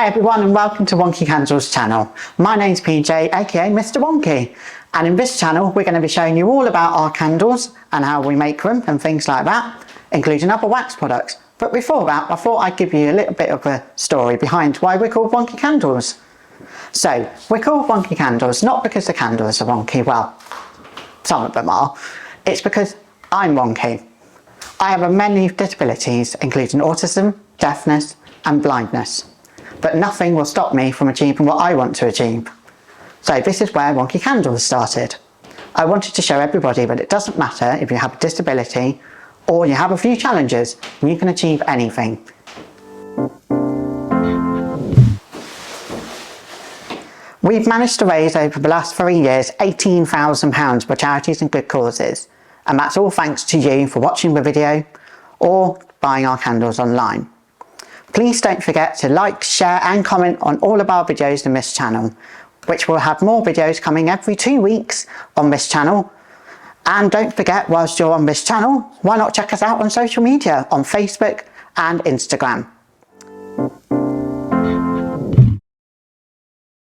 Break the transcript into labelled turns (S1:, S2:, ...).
S1: everyone and welcome to Wonky Candles channel. My name's PJ, aka Mr. Wonky, and in this channel we're going to be showing you all about our candles and how we make them and things like that, including other wax products. But before that, I thought I'd give you a little bit of a story behind why we're called Wonky Candles. So, we're called Wonky Candles not because the candles are wonky, well, some of them are. It's because I'm wonky. I have many disabilities including autism, deafness and blindness. But nothing will stop me from achieving what I want to achieve. So this is where Wonky Candles started. I wanted to show everybody that it doesn't matter if you have a disability or you have a few challenges, you can achieve anything. We've managed to raise over the last 3 years £18,000 for charities and good causes, and that's all thanks to you for watching the video or buying our candles online. Please don't forget to like, share and comment on all of our videos in this channel, which will have more videos coming every 2 weeks on this channel. And don't forget, whilst you're on this channel, why not check us out on social media on Facebook and Instagram.